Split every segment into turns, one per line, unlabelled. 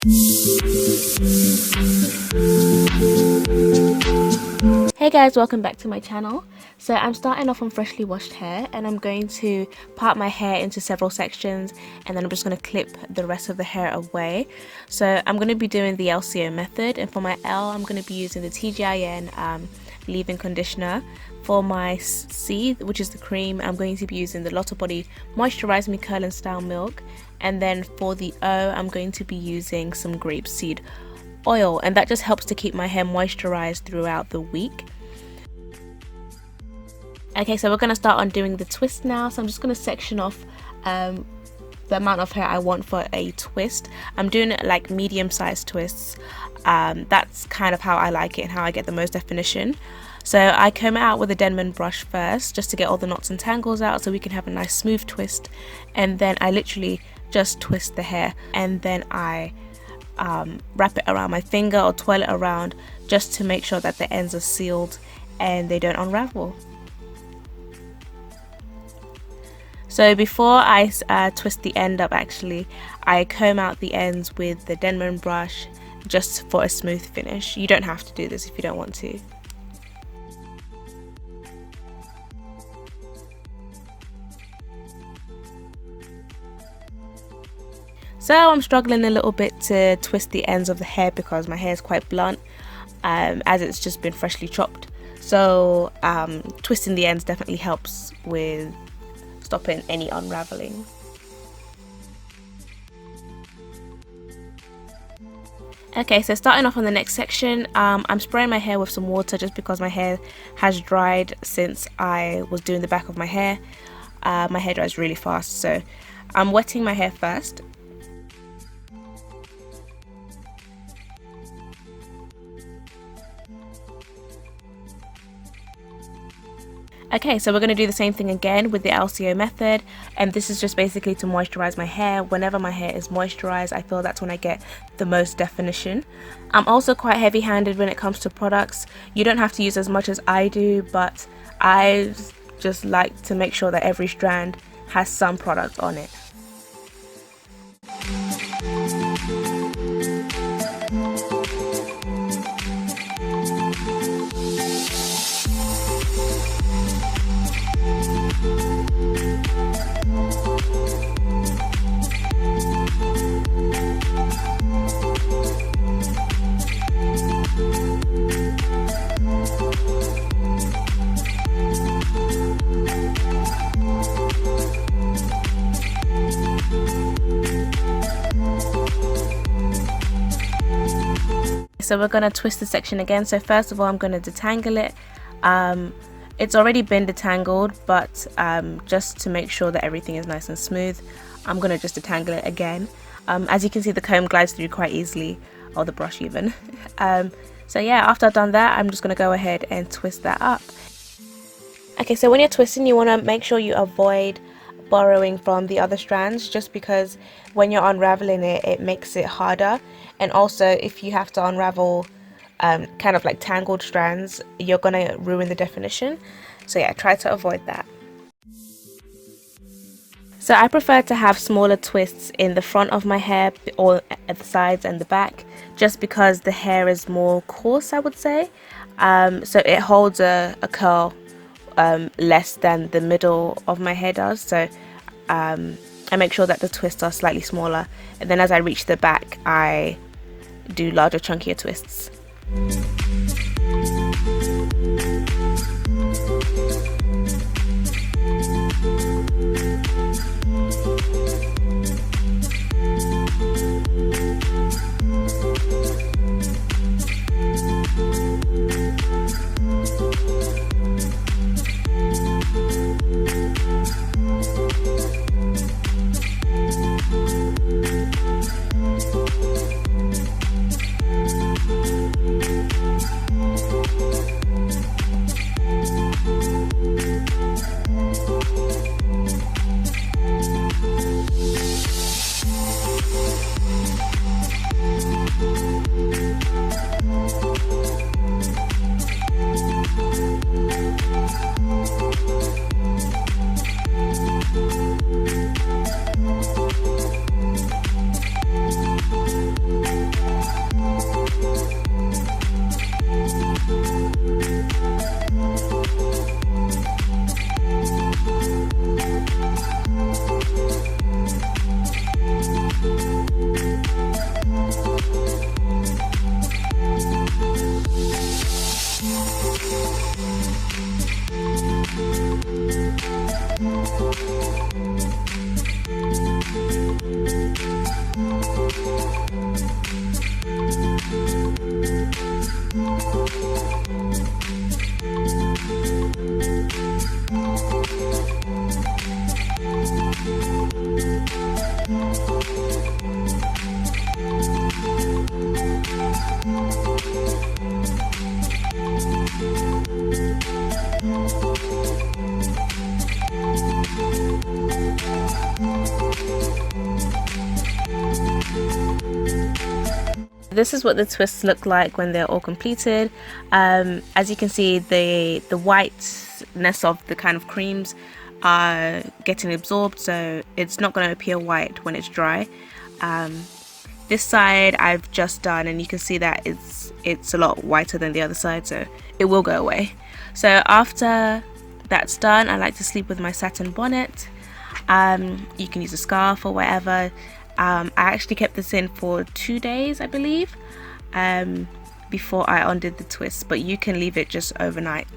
Hey guys, welcome back to my channel. So I'm starting off on freshly washed hair, and I'm going to part my hair into several sections, and then I'm just going to clip the rest of the hair away. So I'm going to be doing the LCO method, and for my L I'm going to be using the TGIN leave-in conditioner. For my C, which is the cream, I'm going to be using the Lotta Body Moisturize Me Curl and Style Milk, and then for the O I'm going to be using some grapeseed oil, and that just helps to keep my hair moisturized throughout the week. Okay, so we're going to start on doing the twist now. So I'm just going to section off the amount of hair I want for a twist. I'm doing it like medium-sized twists. That's kind of how I like it and how I get the most definition. So I comb it out with a Denman brush first, just to get all the knots and tangles out so we can have a nice smooth twist. And then I literally just twist the hair, and then I wrap it around my finger or twirl it around, just to make sure that the ends are sealed and they don't unravel. So before I twist the end up, actually, I comb out the ends with the Denman brush just for a smooth finish. You don't have to do this if you don't want to. So I'm struggling a little bit to twist the ends of the hair because my hair is quite blunt, as it's just been freshly chopped. So twisting the ends definitely helps with stopping any unraveling. Okay, so starting off on the next section, I'm spraying my hair with some water just because my hair has dried since I was doing the back of my hair. My hair dries really fast, so I'm wetting my hair first. Okay, so we're going to do the same thing again with the LCO method, and this is just basically to moisturize my hair. Whenever my hair is moisturized, I feel that's when I get the most definition. I'm also quite heavy-handed when it comes to products. You don't have to use as much as I do, but I just like to make sure that every strand has some product on it. So we're going to twist the section again. So first of all, I'm going to detangle it. It's already been detangled, but just to make sure that everything is nice and smooth, I'm going to just detangle it again. As you can see, the comb glides through quite easily, or the brush even. So yeah, after I've done that, I'm just going to go ahead and twist that up. Okay, so when you're twisting, you want to make sure you avoid borrowing from the other strands, just because when you're unraveling it, it makes it harder. And also, if you have to unravel kind of like tangled strands, you're gonna ruin the definition. So yeah, try to avoid that. So I prefer to have smaller twists in the front of my hair, or at the sides and the back, just because the hair is more coarse, I would say. So it holds a curl less than the middle of my hair does. So I make sure that the twists are slightly smaller, and then as I reach the back, I do larger, chunkier twists. this is what the twists look like when they're all completed. As you can see, the whiteness of the kind of creams are getting absorbed, so it's not going to appear white when it's dry. This side I've just done, and you can see that it's a lot whiter than the other side, so it will go away. So after that's done, I like to sleep with my satin bonnet. You can use a scarf or whatever. I actually kept this in for 2 days, I believe, before I undid the twist, but you can leave it just overnight.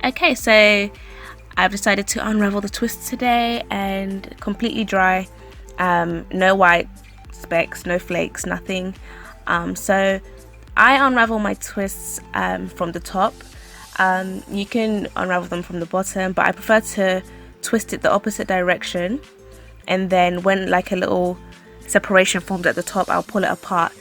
Okay, so I've decided to unravel the twist today and completely dry, no white specks, no flakes, nothing. So I unravel my twists from the top. You can unravel them from the bottom, but I prefer to twist it the opposite direction, and then when like a little separation forms at the top, I'll pull it apart.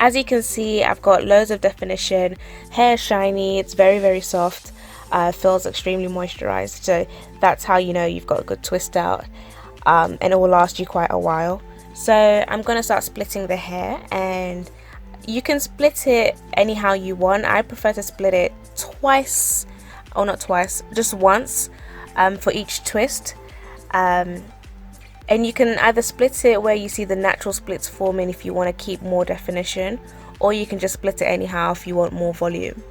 As you can see, I've got loads of definition, hair shiny, it's very soft, feels extremely moisturized, so that's how you know you've got a good twist out, and it will last you quite a while. So I'm going to start splitting the hair, and you can split it anyhow you want. I prefer to split it twice, or not twice, just once, for each twist. And you can either split it where you see the natural splits forming if you want to keep more definition, or you can just split it anyhow if you want more volume.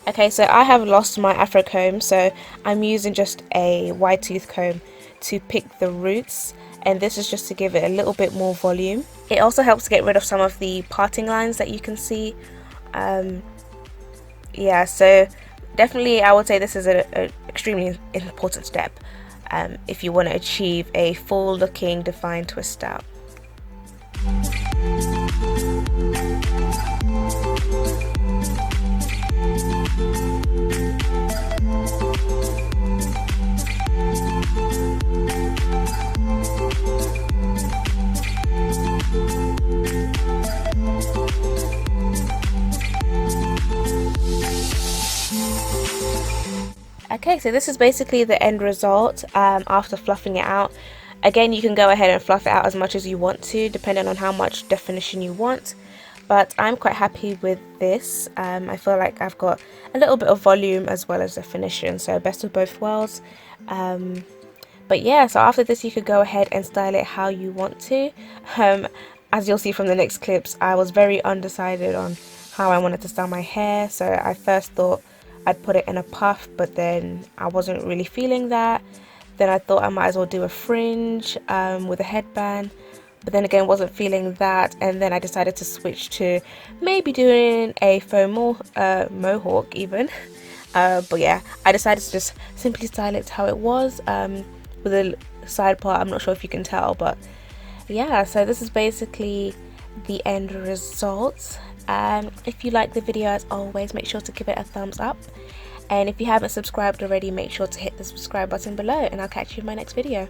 Okay, so I have lost my afro comb, so I'm using just a wide tooth comb to pick the roots, and this is just to give it a little bit more volume. It also helps to get rid of some of the parting lines that you can see. Yeah, so definitely I would say this is an extremely important step if you want to achieve a full looking defined twist out. Okay, so this is basically the end result after fluffing it out. Again, you can go ahead and fluff it out as much as you want to, depending on how much definition you want. But I'm quite happy with this. I feel like I've got a little bit of volume as well as definition, so best of both worlds. But yeah, so after this you could go ahead and style it how you want to. As you'll see from the next clips, I was very undecided on how I wanted to style my hair, so I first thought I'd put it in a puff, but then I wasn't really feeling that. Then I thought I might as well do a fringe with a headband, but then again wasn't feeling that, and then I decided to switch to maybe doing a faux mohawk even. But yeah, I decided to just simply style it how it was, with a side part. I'm not sure if you can tell, but yeah, so this is basically the end result. If you like the video, as always, make sure to give it a thumbs up, and if you haven't subscribed already, make sure to hit the subscribe button below, and I'll catch you in my next video.